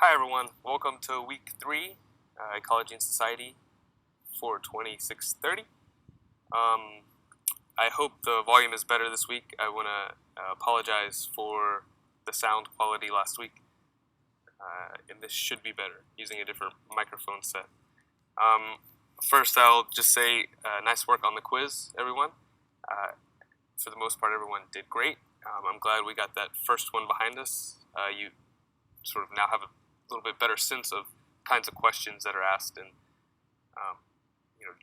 Hi everyone, welcome to week 3, Ecology and Society for 2630. I hope the volume is better this week. I want to apologize for the sound quality last week, and this should be better using a different microphone set. First, I'll just say nice work on the quiz, everyone. For the most part, everyone did great. I'm glad we got that first one behind us. You sort of now have a little bit better sense of kinds of questions that are asked and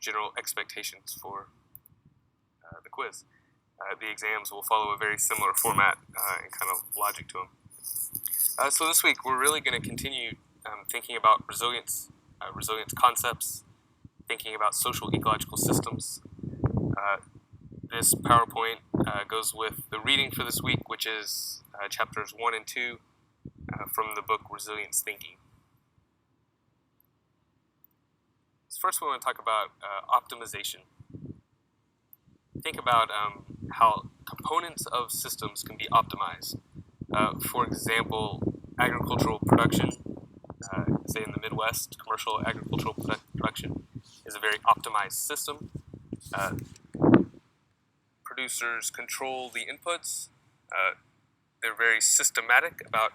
general expectations for the quiz. The exams will follow a very similar format and kind of logic to them. So this week we're really going to continue thinking about resilience concepts, thinking about social ecological systems. This PowerPoint goes with the reading for this week, which is chapters 1 and 2 from the book Resilience Thinking. So first we want to talk about optimization. Think about how components of systems can be optimized. For example, agricultural production, say in the Midwest, commercial agricultural production is a very optimized system. Producers control the inputs. They're very systematic about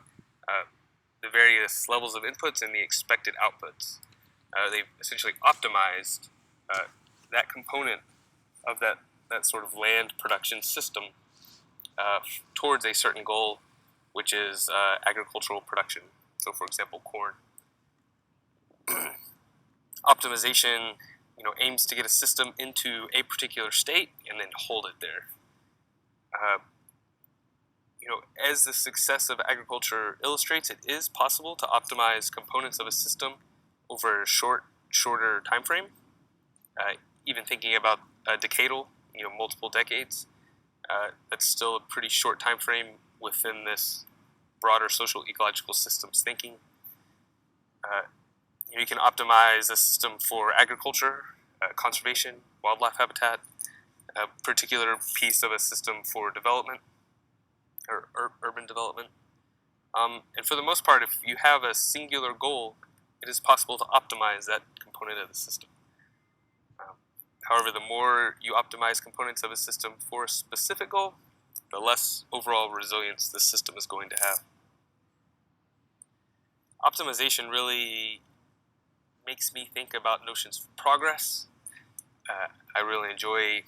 the various levels of inputs and the expected outputs. They've essentially optimized that component of that sort of land production system towards a certain goal, which is agricultural production. So, for example, corn. Optimization, aims to get a system into a particular state and then hold it there. As the success of agriculture illustrates, it is possible to optimize components of a system over a shorter time frame. Even thinking about a decadal, multiple decades, that's still a pretty short time frame within this broader social ecological systems thinking. You can optimize a system for agriculture, conservation, wildlife habitat, a particular piece of a system for development, or urban development. And for the most part, if you have a singular goal, it is possible to optimize that component of the system. However, the more you optimize components of a system for a specific goal, the less overall resilience the system is going to have. Optimization really makes me think about notions of progress. I really enjoy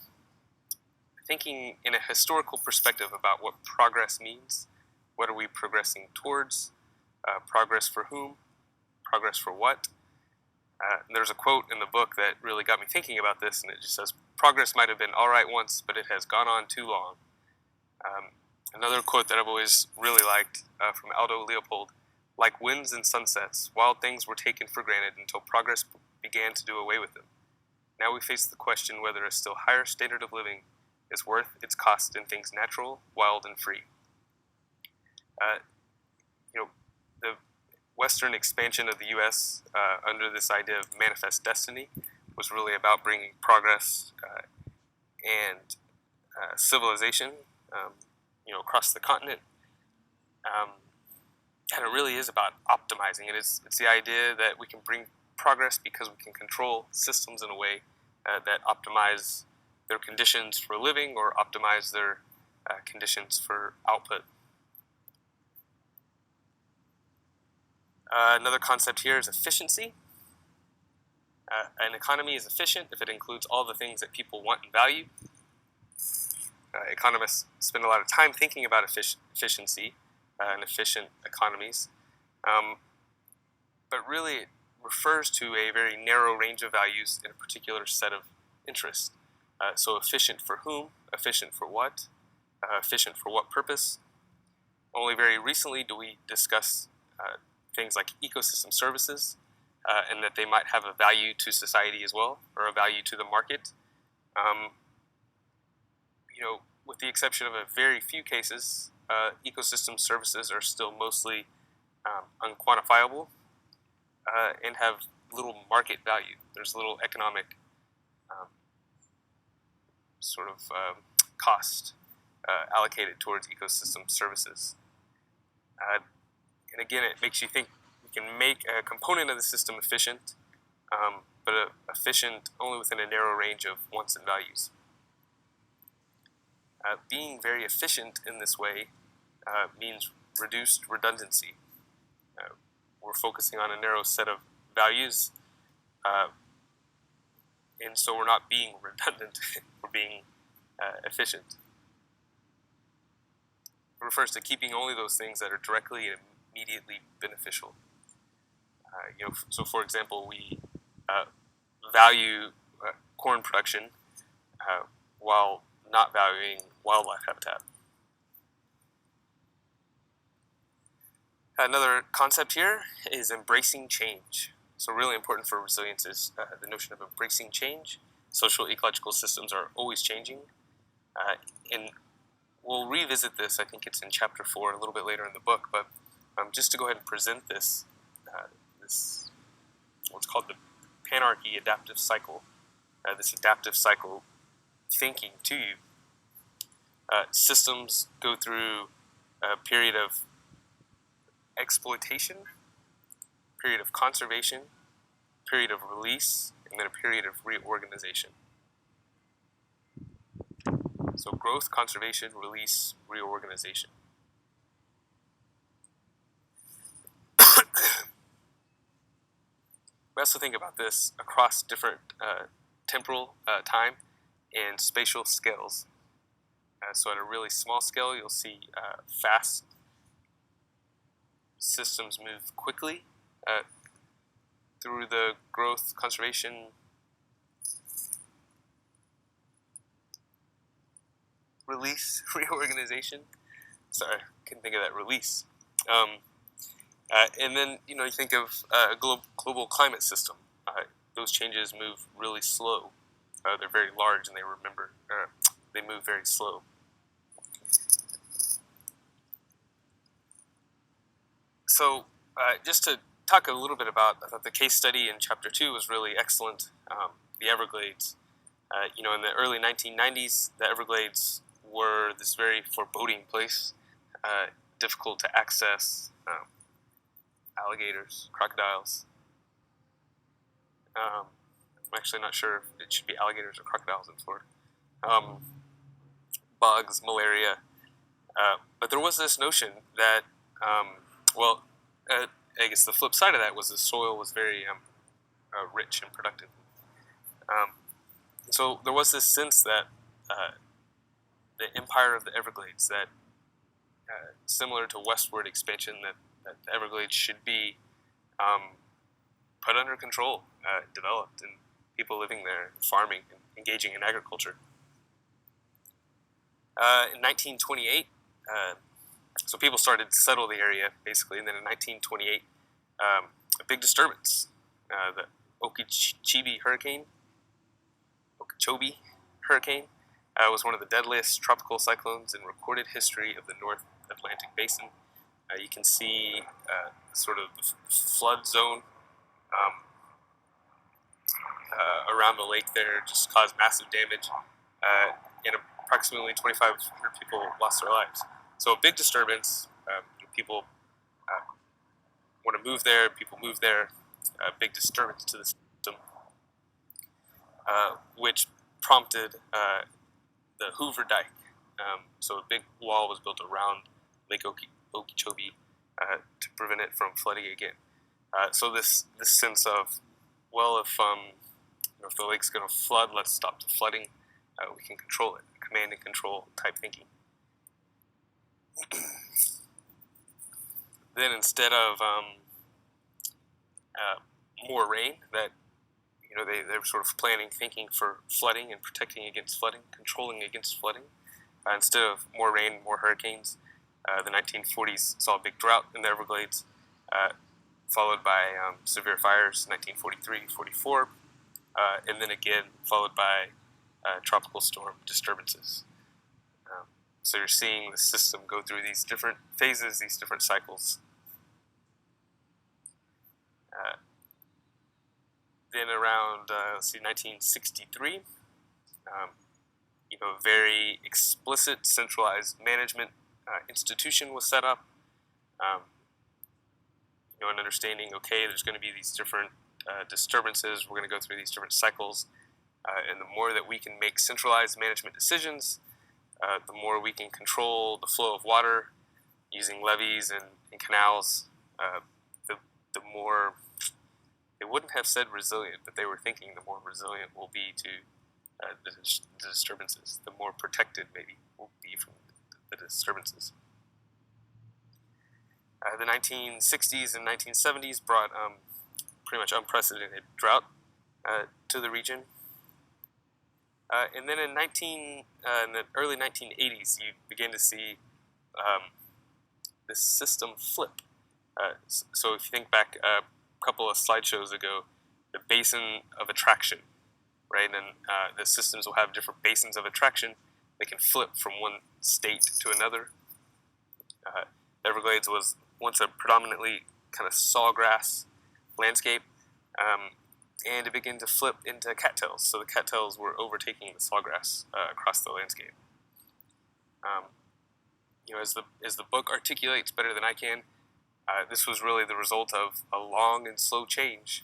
thinking in a historical perspective about what progress means. What are we progressing towards? Progress for whom? Progress for what? There's a quote in the book that really got me thinking about this, and it just says, "Progress might have been all right once, but it has gone on too long." Another quote that I've always really liked from Aldo Leopold: "Like winds and sunsets, wild things were taken for granted until progress began to do away with them. Now we face the question whether a still higher standard of living is worth its cost in things natural, wild, and free." The Western expansion of the U.S. Under this idea of manifest destiny was really about bringing progress and civilization, across the continent. And it really is about optimizing it. It's the idea that we can bring progress because we can control systems in a way that optimize their conditions for living or optimize their conditions for output. Another concept here is efficiency. An economy is efficient if it includes all the things that people want and value. Economists spend a lot of time thinking about efficiency and efficient economies, but really it refers to a very narrow range of values in a particular set of interests. So efficient for whom, efficient for what, efficient for what purpose. Only very recently do we discuss things like ecosystem services, and that they might have a value to society as well, or a value to the market. With the exception of a very few cases, ecosystem services are still mostly unquantifiable and have little market value. There's little economic cost allocated towards ecosystem services. And again, it makes you think can make a component of the system efficient, but efficient only within a narrow range of wants and values. Being very efficient in this way means reduced redundancy. We're focusing on a narrow set of values, and so we're not being redundant, we're being efficient. It refers to keeping only those things that are directly and immediately beneficial. So for example, we value corn production while not valuing wildlife habitat. Another concept here is embracing change. So really important for resilience is the notion of embracing change. Social ecological systems are always changing. And we'll revisit this, I think it's in chapter 4, a little bit later in the book, but just to go ahead and present this what's called the panarchy adaptive cycle, this adaptive cycle thinking to you. Systems go through a period of exploitation, period of conservation, period of release, and then a period of reorganization. So growth, conservation, release, reorganization. We also think about this across different temporal time and spatial scales. So at a really small scale, you'll see fast systems move quickly through the growth, conservation, release, reorganization. Sorry, couldn't think of that, release. And then, you think of a global climate system. Those changes move really slow. They're very large and they move very slow. So just to talk a little bit about, I thought the case study in chapter 2 was really excellent. The Everglades. In the early 1990s, the Everglades were this very foreboding place, difficult to access, alligators, crocodiles. I'm actually not sure if it should be alligators or crocodiles in Florida. Bugs, malaria. But there was this notion that, I guess the flip side of that was the soil was very rich and productive. So there was this sense that the empire of the Everglades, that similar to westward expansion, that the Everglades should be put under control, developed, and people living there, farming, and engaging in agriculture. In 1928, so people started to settle the area, basically, and then in 1928, a big disturbance, the Okeechobee hurricane, was one of the deadliest tropical cyclones in recorded history of the North Atlantic Basin. You can see sort of the flood zone around the lake there, just caused massive damage, and approximately 2,500 people lost their lives. So a big disturbance, people want to move there, people move there, a big disturbance to the system, which prompted the Hoover Dike. So a big wall was built around Lake Okeechobee to prevent it from flooding again. So this sense of, if the lake's going to flood, let's stop the flooding. We can control it, command and control type thinking. Then instead of more rain, that they were sort of thinking for flooding and protecting against flooding, controlling against flooding. Instead of more rain, more hurricanes, the 1940s saw a big drought in the Everglades, followed by severe fires, 1943, 44, and then again followed by tropical storm disturbances. So you're seeing the system go through these different phases, these different cycles. Then around, 1963, a very explicit centralized management institution was set up. and understanding, okay, there's going to be these different disturbances. We're going to go through these different cycles, and the more that we can make centralized management decisions, the more we can control the flow of water using levees and canals. The more, they wouldn't have said resilient, but they were thinking the more resilient we'll be to the disturbances, the more protected maybe we'll be from the disturbances. The 1960s and 1970s brought pretty much unprecedented drought to the region. And then in the early 1980s, you begin to see this system flip. So if you think back a couple of slideshows ago, the basin of attraction, right? And the systems will have different basins of attraction. They can flip from one state to another. The Everglades was once a predominantly kind of sawgrass landscape, and it began to flip into cattails. So the cattails were overtaking the sawgrass across the landscape. As the book articulates better than I can, this was really the result of a long and slow change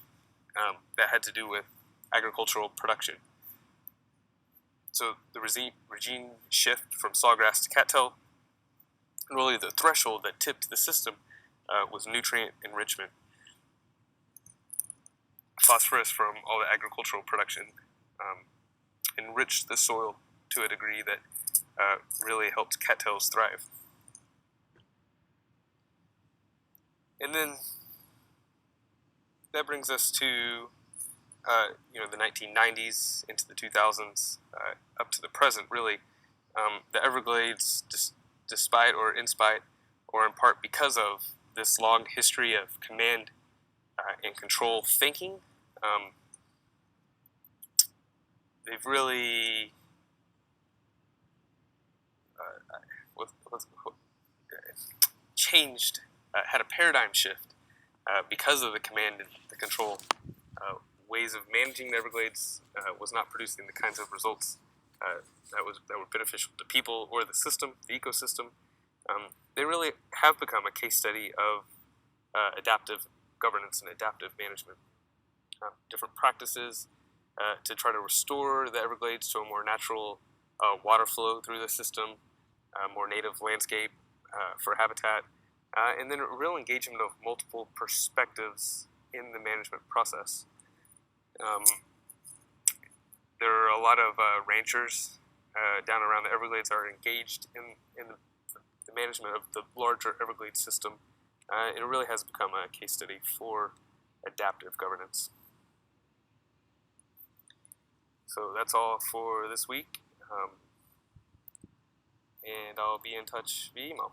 that had to do with agricultural production. So the regime shift from sawgrass to cattail, really the threshold that tipped the system was nutrient enrichment. Phosphorus from all the agricultural production enriched the soil to a degree that really helped cattails thrive. And then that brings us to the 1990s into the 2000s, up to the present. Really, the Everglades, despite or in spite or in part because of this long history of command and control thinking, they've really changed, had a paradigm shift because of the command and the control. Ways of managing the Everglades was not producing the kinds of results that were beneficial to people or the system, the ecosystem. They really have become a case study of adaptive governance and adaptive management. Different practices to try to restore the Everglades to a more natural water flow through the system, more native landscape for habitat, and then a real engagement of multiple perspectives in the management process. There are a lot of ranchers down around the Everglades are engaged in the management of the larger Everglades system. It really has become a case study for adaptive governance. So that's all for this week, and I'll be in touch via email.